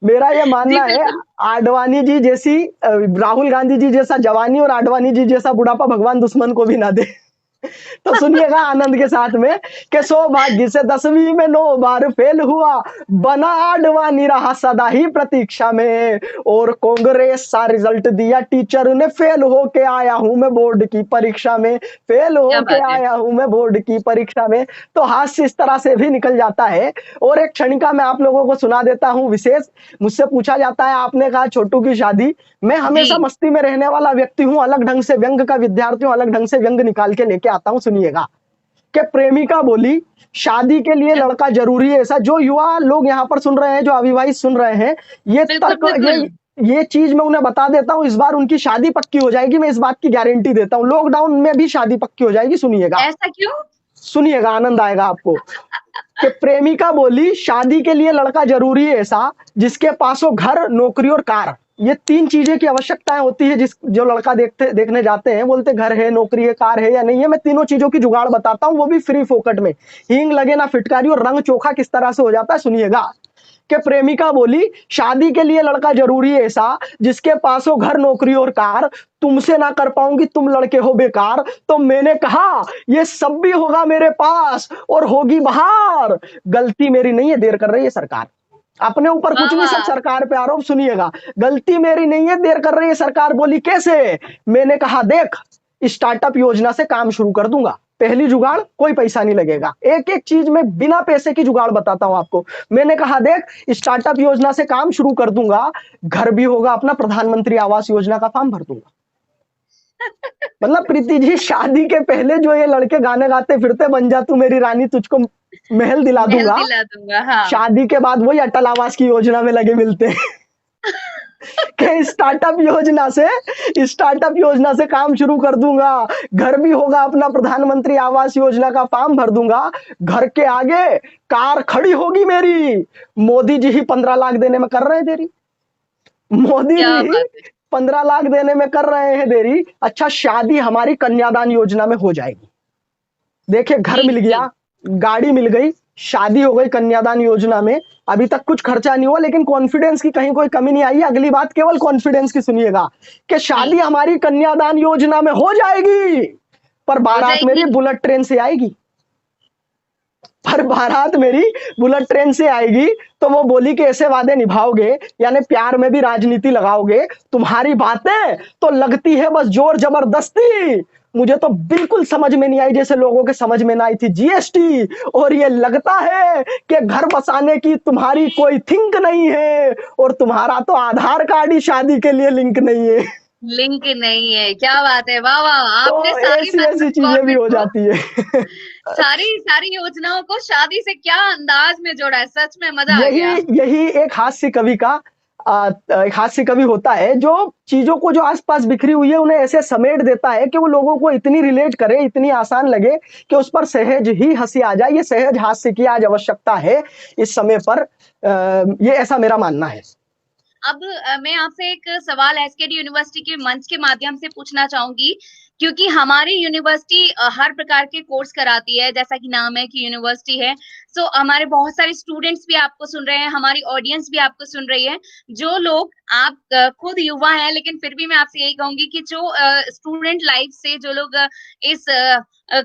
मेरा ये जी, मानना है, बिल्कुल। आडवाणी जी जैसी राहुल गांधी जी जैसा जवानी और आडवाणी जी जैसा बुढ़ापा भगवान दुश्मन को भी ना दे। तो सुनिएगा आनंद के साथ में कि सौभाग्य से 10वीं में 9 बार फेल हुआ, बना आडवाणी रहा सदा ही प्रतीक्षा में। और कांग्रेस सा रिजल्ट दिया टीचर ने, फेल होके आया हूं मैं बोर्ड की परीक्षा में, फेल क्या होके बात है! आया हूं मैं बोर्ड की परीक्षा में। तो हास्य इस तरह से भी निकल जाता है। और एक क्षणिका मैं आप लोगों को सुना देता हूं विशेष। मुझसे पूछा जाता है, आपने कहा छोटू की शादी, मैं हमेशा जी, मस्ती में रहने वाला व्यक्ति हूं, अलग ढंग से व्यंग का विद्यार्थी हूं, अलग ढंग से व्यंग निकाल के लेके आता हूं। सुनिएगा कि प्रेमिका बोली शादी के लिए क्या लड़का जरूरी है ऐसा। जो युवा लोग यहाँ पर सुन रहे हैं, जो अविवाहित सुन रहे हैं, ये बिल्कुल, तर्क, बिल्कुल। ये चीज मैं उन्हें बता देता हूं, इस बार उनकी शादी पक्की हो जाएगी, मैं इस बात की गारंटी देता हूं। लॉकडाउन में भी शादी पक्की हो जाएगी। सुनिएगा, ऐसा क्यों? सुनिएगा, आनंद आएगा आपको। कि प्रेमिका बोली शादी के लिए लड़का जरूरी है ऐसा, जिसके पास हो घर, नौकरी और कार। ये 3 चीजें की आवश्यकताएं होती है जिस जो लड़का देखने जाते हैं, बोलते घर है, नौकरी है, कार है या नहीं है। मैं तीनों चीजों की जुगाड़ बताता हूं, वो भी फ्री फोकट में। हींग लगे ना फिटकारी, और रंग चोखा किस तरह से हो जाता है, सुनिएगा। कि प्रेमिका बोली शादी के लिए लड़का जरूरी है ऐसा, जिसके पास हो घर, नौकरी और कार। तुमसे ना कर पाऊंगी, तुम लड़के हो बेकार। तो मैंने कहा ये सब भी होगा मेरे पास और होगी बहार। गलती मेरी नहीं है, देर कर रही है सरकार। अपने ऊपर वाह, कुछ नहीं, सब वाह! सरकार पे आरोप। सुनिएगा, गलती मेरी नहीं है, देर कर रही है सरकार। बोली कैसे? मैंने कहा देख, स्टार्टअप योजना से काम शुरू कर दूंगा। पहली जुगाड़, कोई पैसा नहीं लगेगा। एक एक चीज में बिना पैसे की जुगाड़ बताता हूं आपको। मैंने कहा देख, स्टार्टअप योजना से काम शुरू कर दूंगा, घर भी होगा अपना, प्रधानमंत्री आवास योजना का फॉर्म भर दूंगा। मतलब प्रीति जी, शादी के पहले जो ये लड़के गाने गाते फिरते, बन जा तू मेरी रानी, तुझको महल दिला महल दूंगा, दिला दूँगा, हाँ। शादी के बाद वही अटल आवास की योजना में लगे मिलते हैं। कि स्टार्टअप योजना से काम शुरू कर दूंगा, घर भी होगा अपना, प्रधानमंत्री आवास योजना का फॉर्म भर दूंगा, घर के आगे कार खड़ी होगी मेरी। मोदी जी ही 15 लाख देने में कर रहे हैं देरी, मोदी क्या जी ही बात है! 15 लाख देने में कर रहे हैं देरी। अच्छा, शादी हमारी कन्यादान योजना में हो जाएगी। देखिए, घर जी, मिल जी। गया, गाड़ी मिल गई, शादी हो गई कन्यादान योजना में। अभी तक कुछ खर्चा नहीं हुआ, लेकिन कॉन्फिडेंस की कहीं कोई कमी नहीं आई है। अगली बात केवल कॉन्फिडेंस की सुनिएगा कि शादी जी, हमारी कन्यादान योजना में हो जाएगी, पर हो बारात मेरी जाएगी। बुलेट ट्रेन से आएगी। पर बारात मेरी बुलेट ट्रेन से आएगी। तो वो बोली कि ऐसे वादे निभाओगे, यानी प्यार में भी राजनीति लगाओगे। तुम्हारी बातें तो लगती है बस जोर जबरदस्ती। मुझे तो बिल्कुल समझ में नहीं आई, जैसे लोगों के समझ में ना आई थी जीएसटी। और ये लगता है कि घर बसाने की तुम्हारी कोई थिंक नहीं है, और तुम्हारा तो आधार कार्ड ही शादी के लिए लिंक नहीं है। लिंक नहीं है, क्या बात है! वाह, वाह! तो आपने सारी ऐसी मतलब ऐसी चीजें भी गवर्नमेंट हो को, जाती है। सारी सारी योजनाओं को शादी से क्या अंदाज में जोड़ा है, सच में मज़ा आ यही गया। यही एक हास्य कवि का एक हास्य कवि होता है, जो चीजों को जो आसपास बिखरी हुई है उन्हें ऐसे समेट देता है कि वो लोगों को इतनी रिलेट करे, इतनी आसान लगे कि उस पर सहज ही हंसी आ जाए। ये सहज हास्य की आज आवश्यकता है इस समय पर। ये ऐसा मेरा मानना है। अब मैं आपसे एक सवाल एसकेडी यूनिवर्सिटी के मंच के माध्यम से पूछना चाहूँगी क्योंकि हमारी यूनिवर्सिटी हर प्रकार के कोर्स कराती है, जैसा कि नाम है कि यूनिवर्सिटी है। सो हमारे बहुत सारे स्टूडेंट्स भी आपको सुन रहे हैं, हमारी ऑडियंस भी आपको सुन रही है। जो लोग, आप खुद युवा हैं, लेकिन फिर भी मैं आपसे यही कहूंगी कि जो स्टूडेंट लाइफ से जो लोग इस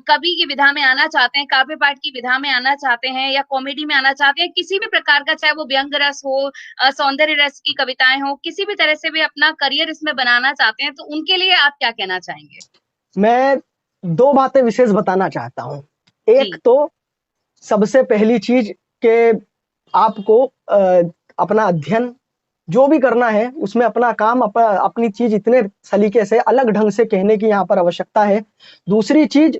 कवि की विधा में आना चाहते हैं, काव्य पाठ की विधा में आना चाहते हैं, या कॉमेडी में आना चाहते हैं, किसी भी प्रकार का, चाहे वो व्यंग रस हो, सौंदर्य रस की कविताएं हो, किसी भी तरह से भी अपना करियर इसमें बनाना चाहते हैं, तो उनके लिए आप क्या कहना चाहेंगे? मैं दो बातें विशेष बताना चाहता हूँ। एक जी। तो सबसे पहली चीज के आपको अपना अध्ययन जो भी करना है उसमें अपना काम अपनी चीज इतने सलीके से अलग ढंग से कहने की यहाँ पर आवश्यकता है। दूसरी चीज,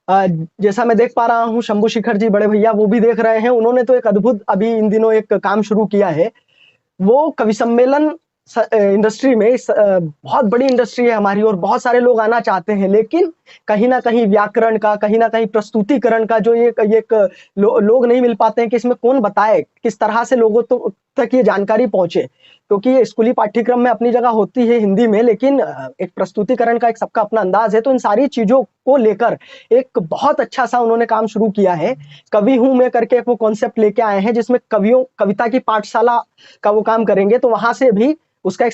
जैसा मैं देख पा रहा हूँ शंभू शेखर जी बड़े भैया वो भी देख रहे हैं, उन्होंने तो एक अद्भुत अभी इन दिनों एक काम शुरू किया है। वो कवि सम्मेलन इंडस्ट्री में बहुत बड़ी इंडस्ट्री है हमारी और बहुत सारे लोग आना चाहते हैं, लेकिन कहीं ना कहीं व्याकरण का, कहीं ना कहीं प्रस्तुतिकरण का जो लोग नहीं मिल पाते हैं कि इसमें कौन बताए, किस तरह से लोगों तक ये जानकारी पहुंचे। क्योंकि ये स्कूली पाठ्यक्रम में अपनी जगह होती है हिंदी में, लेकिन एक प्रस्तुतिकरण का एक सबका अपना अंदाज है। तो इन सारी चीजों को लेकर एक बहुत अच्छा सा उन्होंने काम शुरू किया है। कवि हूं मैं करके एक वो कॉन्सेप्ट लेके आए हैं, जिसमें कविता की पाठशाला का वो काम करेंगे। तो वहां से भी उसका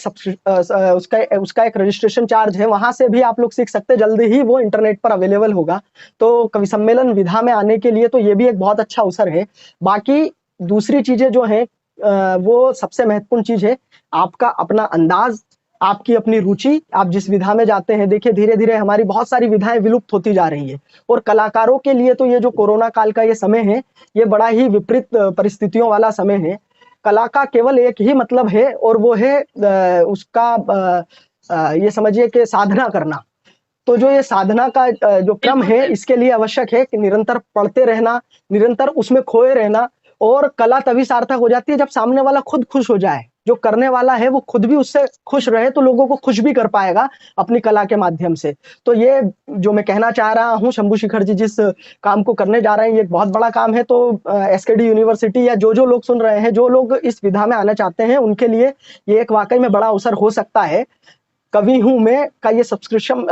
एक रजिस्ट्रेशन चार्ज है, वहां से भी आप लोग सीख सकते हैं। जल्दी ही वो इंटरनेट पर अवेलेबल होगा। तो कवि सम्मेलन विधा में आने के लिए तो ये भी एक बहुत अच्छा अवसर है। बाकी दूसरी चीजें जो है वो सबसे महत्वपूर्ण चीज है आपका अपना अंदाज, आपकी अपनी रुचि। आप जिस विधा में जाते हैं, देखिए धीरे धीरे हमारी बहुत सारी विधाएं विलुप्त होती जा रही है, और कलाकारों के लिए तो ये जो कोरोना काल का ये समय है, ये बड़ा ही विपरीत परिस्थितियों वाला समय है। कला का केवल एक ही मतलब है, और वो है उसका ये समझिए कि साधना करना। तो जो ये साधना का जो क्रम है, इसके लिए आवश्यक है कि निरंतर पढ़ते रहना, निरंतर उसमें खोए रहना। और कला तभी सार्थक हो जाती है जब सामने वाला खुद खुश हो जाए, जो करने वाला है वो खुद भी उससे खुश रहे, तो लोगों को खुश भी कर पाएगा अपनी कला के माध्यम से। तो ये जो मैं कहना चाह रहा हूँ, शंभू शेखर जी जिस काम को करने जा रहे हैं, ये एक बहुत बड़ा काम है। तो एसकेडी यूनिवर्सिटी या जो लोग सुन रहे हैं, जो लोग इस विधा में आना चाहते हैं, उनके लिए ये एक वाकई में बड़ा अवसर हो सकता है। कवि हूं मैं का ये सब्सक्रिप्शन,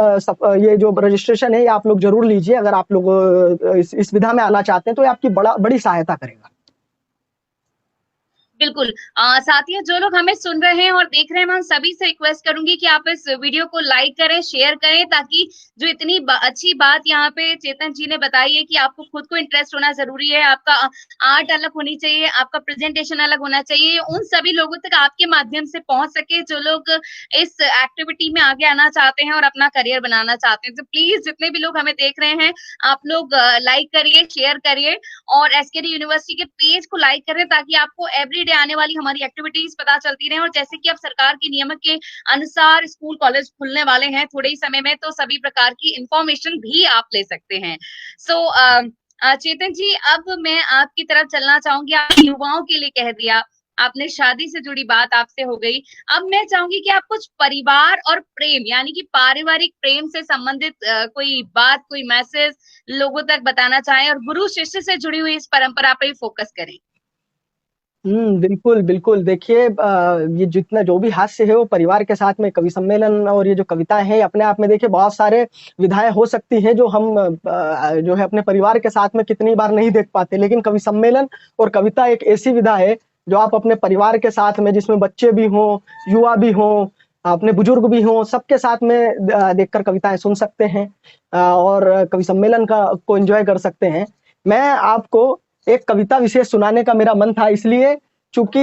ये जो रजिस्ट्रेशन है, ये आप लोग जरूर लीजिए। अगर आप लोग इस विधा में आना चाहते हैं तो ये आपकी बड़ी सहायता करेगा। बिल्कुल। साथियों, जो लोग हमें सुन रहे हैं और देख रहे हैं, मैं उन सभी से रिक्वेस्ट करूंगी कि आप इस वीडियो को लाइक करें, शेयर करें, ताकि जो इतनी अच्छी बात यहाँ पे चेतन जी ने बताई है कि आपको खुद को इंटरेस्ट होना जरूरी है, आपका आर्ट अलग होनी चाहिए, आपका प्रेजेंटेशन अलग होना चाहिए, उन सभी लोगों तक आपके माध्यम से पहुंच सके जो लोग इस एक्टिविटी में आगे आना चाहते हैं और अपना करियर बनाना चाहते हैं। तो प्लीज जितने भी लोग हमें देख रहे हैं, आप लोग लाइक करिए, शेयर करिए, और एसकेडी यूनिवर्सिटी के पेज को लाइक करें, ताकि आपको एवरी आने वाली हमारी एक्टिविटीज पता चलती रहे। और जैसे कि अब सरकार की नियम के अनुसार स्कूल कॉलेज खुलने वाले हैं थोड़े ही समय में, तो सभी प्रकार की इंफॉर्मेशन भी आप ले सकते हैं। सो चेतन जी, अब मैं आपकी तरफ चलना चाहूंगी। आप युवाओं के लिए कह दिया, आपने शादी से जुड़ी बात आपसे हो गई। अब मैं चाहूंगी कि आप कुछ परिवार और प्रेम, यानी कि पारिवारिक प्रेम से संबंधित कोई बात, कोई मैसेज लोगों तक बताना चाहें, और गुरु शिष्य से जुड़ी हुई इस परंपरा पर ही फोकस करें। बिल्कुल बिल्कुल। देखिए ये जितना जो भी हास्य है वो परिवार के साथ में, कवि सम्मेलन और ये जो कविताएं हैं अपने आप में, देखिए बहुत सारे विधाएं हो सकती हैं जो हम जो है अपने परिवार के साथ में कितनी बार नहीं देख पाते, लेकिन कवि सम्मेलन और कविता एक ऐसी विधा है जो आप अपने परिवार के साथ में, जिसमें बच्चे भी हों, युवा भी हों, अपने बुजुर्ग भी हों, सबके साथ में देखकर कविताएं सुन सकते हैं और कवि सम्मेलन को एंजॉय कर सकते हैं। मैं आपको एक कविता विशेष सुनाने का मेरा मन था, इसलिए चूंकि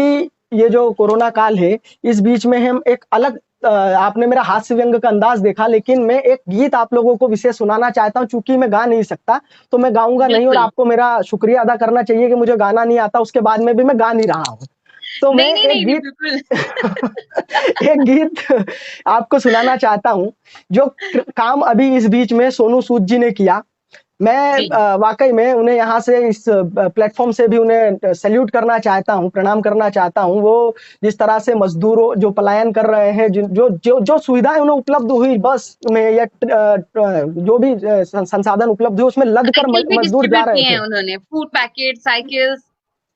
ये जो कोरोना काल है, इस बीच में हम एक अलग आपने मेरा हास्य व्यंग का अंदाज देखा, लेकिन मैं एक गीत आप लोगों को विशेष सुनाना चाहता हूं। चूंकि मैं गा नहीं सकता तो मैं गाऊंगा नहीं, और आपको मेरा शुक्रिया अदा करना चाहिए कि मुझे गाना नहीं आता, उसके बाद में भी मैं गा नहीं रहा हूँ। तो मैं एक गीत आपको सुनाना चाहता हूँ, जो काम अभी इस बीच में सोनू सूद जी ने किया। मैं वाकई में उन्हें यहाँ से इस प्लेटफॉर्म से भी उन्हें सैल्यूट करना चाहता हूँ, प्रणाम करना चाहता हूँ। वो जिस तरह से मजदूरों जो पलायन कर रहे हैं, जो जो जो सुविधाएं उन्हें उपलब्ध हुई बस में, या जो भी संसाधन उपलब्ध हुए, उसमें लद कर मजदूर जा रहे थे। उन्होंने फूड पैकेट, साइकिल्स,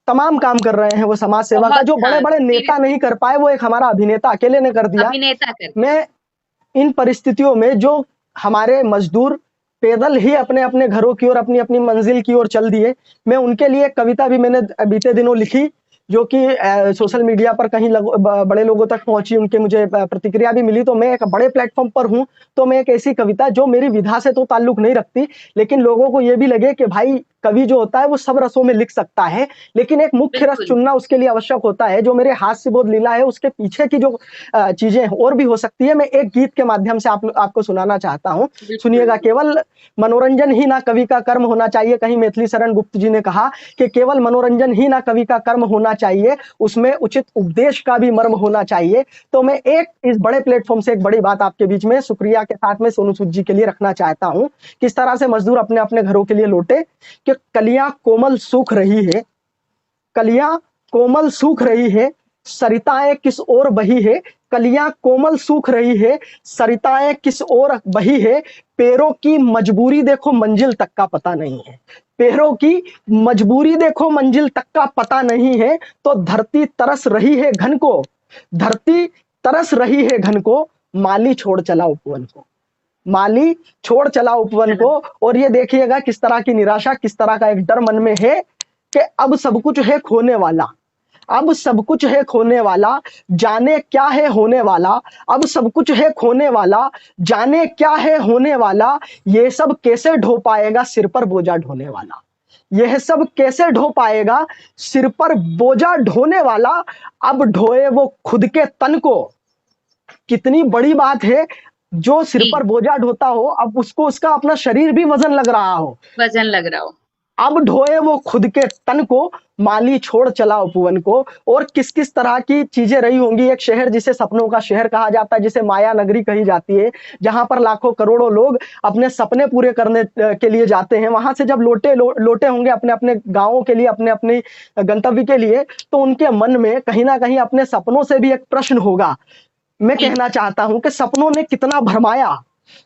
तमाम काम कर रहे हैं वो समाज सेवा का, जो बड़े बड़े नेता नहीं कर पाए, वो एक हमारा अभिनेता अकेले ने कर दिया। मैं इन परिस्थितियों में जो हमारे मजदूर पैदल ही अपने अपने घरों की ओर, अपनी अपनी मंजिल की ओर चल दिए। मैं उनके लिए एक कविता भी मैंने बीते दिनों लिखी, जो कि सोशल मीडिया पर कहीं बड़े लोगों तक पहुंची, उनके मुझे प्रतिक्रिया भी मिली। तो मैं एक बड़े प्लेटफॉर्म पर हूं, तो मैं एक ऐसी कविता जो मेरी विधा से तो ताल्लुक नहीं रखती, लेकिन लोगों को ये भी लगे कि भाई कवि जो होता है वो सब रसों में लिख सकता है, लेकिन एक मुख्य रस बिल्कुल, चुनना उसके लिए आवश्यक होता है। जो मेरे हास्य बोध लीला है उसके पीछे की जो चीजें और भी हो सकती है, मैं एक गीत के माध्यम से आपको सुनाना चाहता हूँ। बिल्कुल। सुनिएगा। केवल मनोरंजन ही ना कवि का कर्म होना चाहिए। कहीं मैथिली शरण गुप्त जी ने कहा कि केवल मनोरंजन ही ना कवि का कर्म होना चाहिए, उसमें उचित उपदेश का भी मर्म होना चाहिए। तो मैं एक इस बड़े प्लेटफॉर्म से एक बड़ी बात आपके बीच में शुक्रिया के साथ में सोनू सूद जी के लिए रखना चाहता हूं। किस तरह से मजदूर अपने अपने घरों के लिए लौटे कि कलियां कोमल सूख रही है, कलियां कोमल सूख रही है, सरिताएं किस ओर बही है। कलियां कोमल सूख रही है, सरिताएं किस ओर बही है। पैरों की मजबूरी देखो मंजिल तक का पता नहीं है। पैरों की मजबूरी देखो मंजिल तक का पता नहीं है। तो धरती तरस रही है घन को, धरती तरस रही है घन को, माली छोड़ चला उपवन को, माली छोड़ चला उपवन को। और ये देखिएगा किस तरह की निराशा, किस तरह का एक डर मन में है कि अब सब कुछ है खोने वाला, अब सब कुछ है खोने वाला, जाने क्या है होने वाला। अब सब कुछ है खोने वाला, जाने क्या है होने वाला। ये सब कैसे ढो पाएगा सिर पर बोझा ढोने वाला, यह सब कैसे ढो पाएगा सिर पर बोझा ढोने वाला। अब ढोए वो खुद के तन को। कितनी बड़ी बात है, जो सिर जी, पर बोझा ढोता हो, अब उसको उसका अपना शरीर भी वजन लग रहा हो। वजन लग रहा हो। अब ढोए वो खुद के तन को, माली छोड़ चला उपवन को। और किस किस तरह की चीजें रही होंगी। एक शहर जिसे सपनों का शहर कहा जाता है, जिसे माया नगरी कही जाती है, जहां पर लाखों करोड़ों लोग अपने सपने पूरे करने के लिए जाते हैं। वहां से जब लौटे होंगे अपने अपने गांवों के लिए, अपने अपने गंतव्य के लिए, तो उनके मन में कहीं ना कहीं अपने सपनों से भी एक प्रश्न होगा। मैं जी, कहना चाहता हूं कि सपनों ने कितना भरमाया,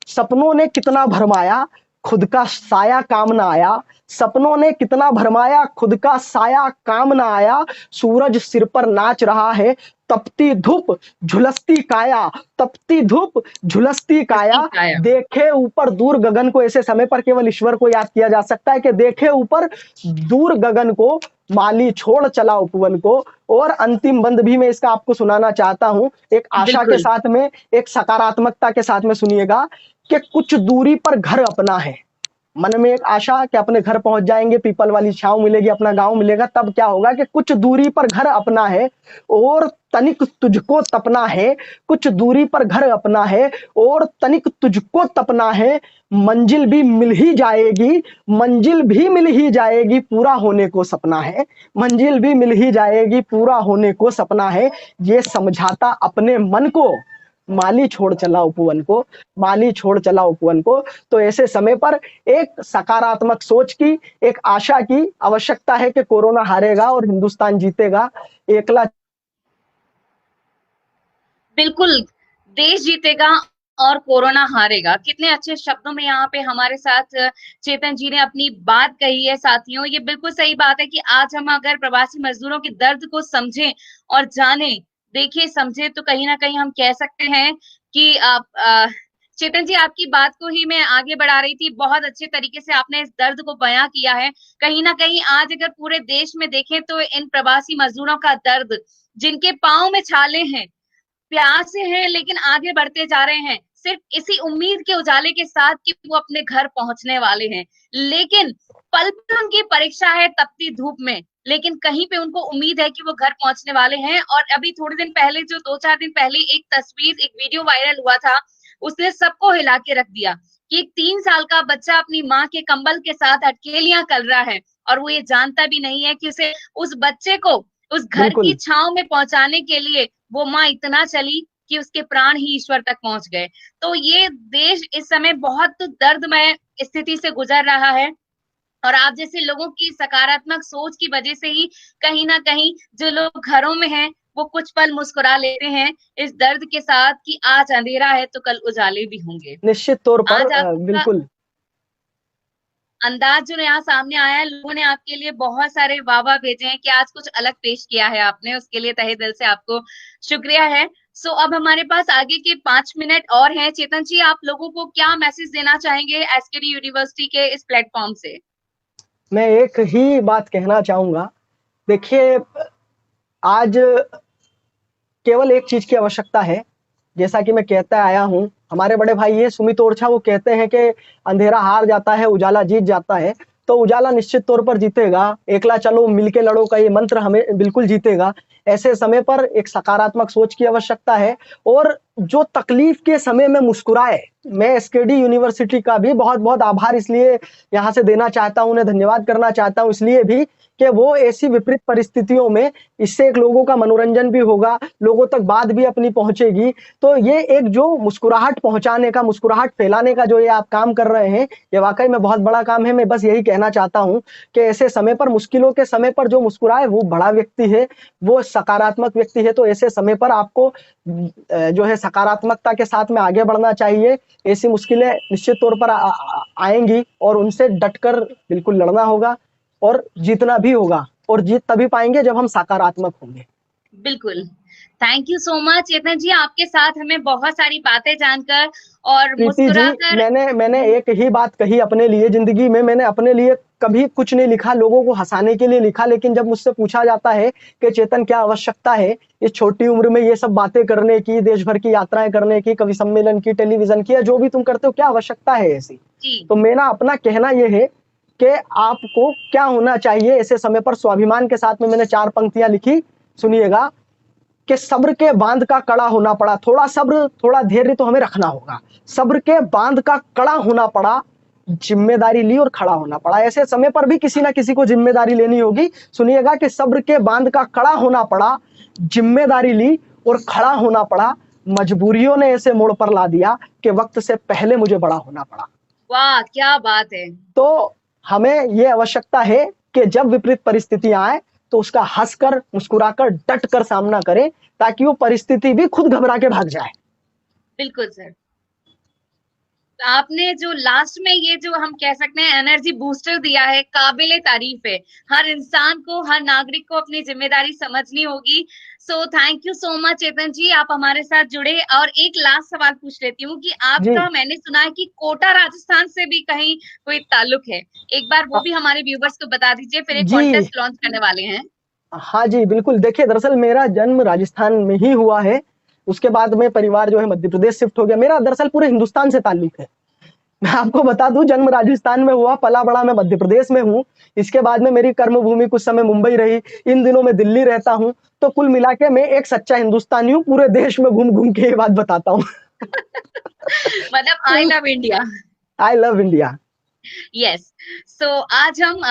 सपनों ने कितना भरमाया, खुद का साया काम ना आया। सपनों ने कितना भरमाया, खुद का साया काम ना आया। सूरज सिर पर नाच रहा है, तपती धूप झुलसती काया, तपती धूप झुलसती काया। सटीक आया। देखे ऊपर दूर गगन को, ऐसे समय पर केवल ईश्वर को याद किया जा सकता है कि देखे ऊपर दूर गगन को, माली छोड़ चला उपवन को। और अंतिम बंद भी मैं इसका आपको सुनाना चाहता हूं, एक आशा के बिल्कुल, साथ में, एक सकारात्मकता के साथ में। सुनिएगा कि कुछ दूरी पर घर अपना है। मन में एक आशा कि अपने घर पहुंच जाएंगे, पीपल वाली छांव मिलेगी, अपना गांव मिलेगा। तब क्या होगा कि कुछ दूरी पर घर अपना है और तनिक तुझको तपना है। कुछ दूरी पर घर अपना है और तनिक तुझको तपना है। मंजिल भी मिल ही जाएगी, मंजिल भी मिल ही जाएगी, पूरा होने को सपना है। मंजिल भी मिल ही जाएगी, पूरा होने को सपना है। ये समझाता अपने मन को, माली छोड़ चला उपवन को, माली छोड़ चला उपवन को। तो ऐसे समय पर एक सकारात्मक सोच की, एक आशा की आवश्यकता है कि कोरोना हारेगा और हिंदुस्तान जीतेगा। एकला बिल्कुल, देश जीतेगा और कोरोना हारेगा। कितने अच्छे शब्दों में यहाँ पे हमारे साथ चेतन जी ने अपनी बात कही है साथियों। ये बिल्कुल सही बात है कि आज हम अगर प्रवासी मजदूरों के दर्द को समझें और जानें, देखें, समझें, तो कहीं न कहीं हम कह सकते हैं कि आप चेतन जी, आपकी बात को ही मैं आगे बढ़ा रही थी। बहुत अच्छे तरीके से आपने इस दर्द को बयाँ किया है। कहीं न कहीं आज अगर पूरे देश में देखें तो इन प्रवासी मजदूरों का दर्द, जिनके पाँव में छाले हैं, प्यास से हैं लेकिन आगे बढ़ते जा रहे हैं, सिर्फ इसी उम्मीद के उजाले के साथ कि वो अपने घर पहुंचने वाले हैं। लेकिन पल पल उनकी परीक्षा है तपती धूप में, लेकिन कहीं पे उनको उम्मीद है कि वो घर पहुंचने वाले हैं। और अभी थोड़े दिन पहले, जो 2-4 दिन पहले एक तस्वीर, एक वीडियो वायरल हुआ था, उसने सबको हिला के रख दिया कि एक 3 साल का बच्चा अपनी माँ के कंबल के साथ अकेलियां कर रहा है और वो ये जानता भी नहीं है कि उसे, उस बच्चे को उस घर की बिल्कुल। छांव में पहुंचाने के लिए वो माँ इतना चली कि उसके प्राण ही ईश्वर तक पहुंच गए। तो ये देश इस समय बहुत दर्दमय स्थिति से गुजर रहा है और आप जैसे लोगों की सकारात्मक सोच की वजह से ही कहीं न कहीं जो लोग घरों में हैं, वो कुछ पल मुस्कुरा लेते हैं इस दर्द के साथ कि आज अंधेरा है तो कल उजाले भी होंगे। निश्चित तौर पर आज आपका बिल्कुल। अंदाज जो यहाँ सामने आया है, लोगों ने आपके लिए बहुत सारे वाह-वाह भेजे हैं कि आज कुछ अलग पेश किया है आपने, उसके लिए तहे दिल से आपको शुक्रिया है। सो अब हमारे पास आगे के 5 मिनट और हैं। चेतन जी, आप लोगों को क्या मैसेज देना चाहेंगे एसकेडी यूनिवर्सिटी के इस प्लेटफॉर्म से? मैं एक ही बात कहना चाहूंगा। देखिए, आज केवल एक चीज की आवश्यकता है। जैसा कि मैं कहता आया हूँ, हमारे बड़े भाई ये सुमित ओरछा वो कहते हैं कि अंधेरा हार जाता है, उजाला जीत जाता है। तो उजाला निश्चित तौर पर जीतेगा। एकला चलो मिलके लड़ो का ये मंत्र हमें बिल्कुल जीतेगा। ऐसे समय पर एक सकारात्मक सोच की आवश्यकता है और जो तकलीफ के समय में मुस्कुराए। मैं एसकेडी यूनिवर्सिटी का भी बहुत बहुत आभार इसलिए यहाँ से देना चाहता हूँ, उन्हें धन्यवाद करना चाहता हूँ इसलिए भी कि वो ऐसी विपरीत परिस्थितियों में इससे एक लोगों का मनोरंजन भी होगा, लोगों तक बात भी अपनी पहुंचेगी। तो ये एक जो मुस्कुराहट पहुंचाने का, मुस्कुराहट फैलाने का जो ये आप काम कर रहे हैं, ये वाकई में बहुत बड़ा काम है। मैं बस यही कहना चाहता हूं कि ऐसे समय पर, मुश्किलों के समय पर जो मुस्कुराए वो बड़ा व्यक्ति है, वो सकारात्मक व्यक्ति है। तो ऐसे समय पर आपको जो है सकारात्मकता के साथ में आगे बढ़ना चाहिए। ऐसी मुश्किलें निश्चित तौर पर आएंगी और उनसे डटकर बिल्कुल लड़ना होगा और जीतना भी होगा। और जीत तभी पाएंगे जब हम सकारात्मक होंगे। बिल्कुल। Thank you so much Chetan जी, आपके साथ हमें बहुत सारी बातें जानकर और प्रीति जी, मुस्कुराकर। मैंने एक ही बात कही अपने लिए जिंदगी में। मैंने अपने लिए कभी कुछ नहीं लिखा, लोगों को हंसाने के लिए लिखा। लेकिन जब मुझसे पूछा जाता है कि चेतन क्या आवश्यकता है इस छोटी उम्र में ये सब बातें करने की, देश भर की यात्राएं करने की, कवि सम्मेलन की, टेलीविजन की, या जो भी तुम करते हो, क्या आवश्यकता है ऐसी? तो मेरा अपना कहना यह है कि आपको क्या होना चाहिए ऐसे समय पर। स्वाभिमान के साथ में मैंने 4 पंक्तियां लिखी, सुनिएगा। कि सब्र के बांध का कड़ा होना पड़ा। थोड़ा सब्र, थोड़ा धैर्य तो हमें रखना होगा। सब्र के बांध का कड़ा होना पड़ा, जिम्मेदारी ली और खड़ा होना पड़ा। ऐसे समय पर भी किसी ना किसी को जिम्मेदारी लेनी होगी। सुनिएगा कि सब्र के बांध का कड़ा होना पड़ा, जिम्मेदारी ली और खड़ा होना पड़ा। मजबूरियों ने ऐसे मोड़ पर ला दिया कि वक्त से पहले मुझे बड़ा होना पड़ा। वाह, क्या बात है। तो हमें ये आवश्यकता है कि जब विपरीत परिस्थितियां आए तो उसका हंसकर, मुस्कुराकर, डट कर सामना करें, ताकि वो परिस्थिति भी खुद घबरा के भाग जाए। बिल्कुल सर। आपने जो लास्ट में ये जो हम कह सकते हैं एनर्जी बूस्टर दिया है, काबिले तारीफ है। हर इंसान को, हर नागरिक को अपनी जिम्मेदारी समझनी होगी। So thank you so much Chetan ji, आप हमारे साथ जुड़े। और एक लास्ट सवाल पूछ लेती हूँ कि आपका, मैंने सुना है कि कोटा राजस्थान से भी कहीं कोई ताल्लुक है। एक बार वो भी हमारे व्यूवर्स को बता दीजिए, फिर एक कॉन्टेस्ट लॉन्च करने वाले हैं। हाँ जी, बिल्कुल। देखिए, दरअसल मेरा जन्म राजस्थान में ही हुआ है। उसके बाद में परिवार जो है मध्य प्रदेश शिफ्ट हो गया। मेरा दरअसल पूरे हिंदुस्तान से ताल्लुक है। मैं आपको बता दूं, जन्म राजस्थान में हुआ, पला बड़ा मैं मध्य प्रदेश में हूँ। इसके बाद में मेरी कर्म भूमि कुछ समय मुंबई रही, इन दिनों में दिल्ली रहता हूँ। तो कुल मिला के मैं एक सच्चा हिंदुस्तानी हूँ। पूरे देश में घूम घूम के ये बात बताता हूँ। मतलब I love India. I love India. Yes. So आज हम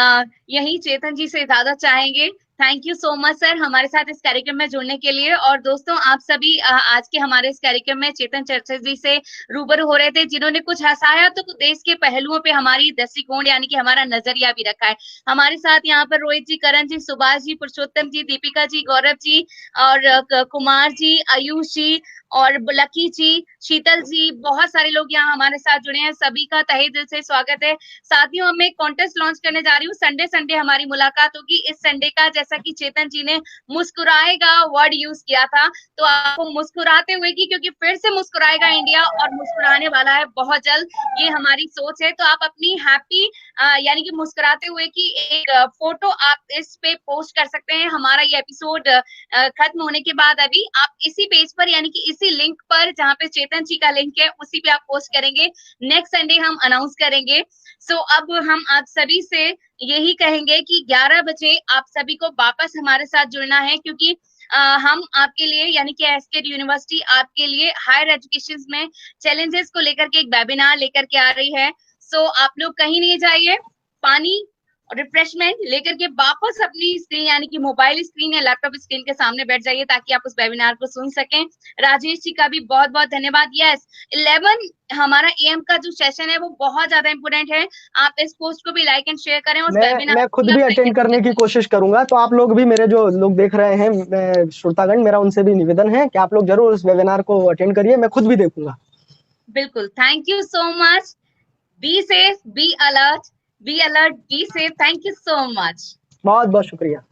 यही चेतन जी से इजाजत चाहेंगे। Thank you so much sir, हमारे साथ इस कार्यक्रम में जुड़ने के लिए। और दोस्तों, आप सभी आज के हमारे इस कार्यक्रम में चेतन चर्चा जी से रूबरू हो रहे थे, जिन्होंने कुछ हंसाया तो देश के पहलुओं पे हमारी दृष्टिकोण यानी कि हमारा नजरिया भी रखा है। हमारे साथ यहाँ पर रोहित जी, करण जी, सुभाष जी, पुरुषोत्तम जी, दीपिका जी, गौरव जी और कुमार जी, आयुष जी और लकी जी, शीतल जी, बहुत सारे लोग यहाँ हमारे साथ जुड़े हैं। सभी का तहे दिल से स्वागत है। साथियों, हम एक कॉन्टेस्ट लॉन्च करने जा रही हूँ। संडे संडे हमारी मुलाकात होगी। इस संडे का, जैसा कि चेतन जी ने मुस्कुराएगा वर्ड यूज किया था, तो आपको मुस्कुराते हुए की, क्योंकि फिर से मुस्कुराएगा इंडिया और मुस्कुराने वाला है बहुत जल्द, ये हमारी सोच है। तो आप अपनी हैप्पी यानी कि मुस्कुराते हुए की एक फोटो आप इस पे पोस्ट कर सकते हैं। हमारा ये एपिसोड खत्म होने के बाद अभी आप इसी पेज पर यानी कि इसी लिंक पर, जहाँ पे चेतन जी का लिंक है, उसी पे आप पोस्ट करेंगे। नेक्स्ट संडे हम अनाउंस करेंगे। सो अब हम आप सभी से यही कहेंगे कि 11 बजे आप सभी को वापस हमारे साथ जुड़ना है, क्योंकि हम आपके लिए यानी कि एसकेडी यूनिवर्सिटी आपके लिए हायर एजुकेशन में चैलेंजेस को लेकर के एक वेबिनार लेकर के आ रही है। सो आप लोग कहीं नहीं जाइए, पानी रिफ्रेशमेंट लेकर के वापस अपनी स्क्रीन यानी कि मोबाइल स्क्रीन या लैपटॉप स्क्रीन के सामने बैठ जाइए, ताकि आप उस वेबिनार को सुन सकें। राजेश जी का भी बहुत बहुत धन्यवाद। यस, 11 हमारा एएम का जो सेशन है वो बहुत ज्यादा इंपोर्टेंट है। आप इस पोस्ट को भी लाइक एंड शेयर करें। उस वेबिनार मैं खुद भी अटेंड करने की कोशिश करूंगा। तो आप लोग भी, मेरे जो लोग देख रहे हैं श्रोतागण, मेरा उनसे भी निवेदन है कि आप लोग जरूर उस वेबिनार को अटेंड करिए। मैं खुद भी देखूंगा। बिल्कुल। Thank you so much. Be safe, be alert, be alert, be safe. Thank you so much. बहुत बहुत शुक्रिया।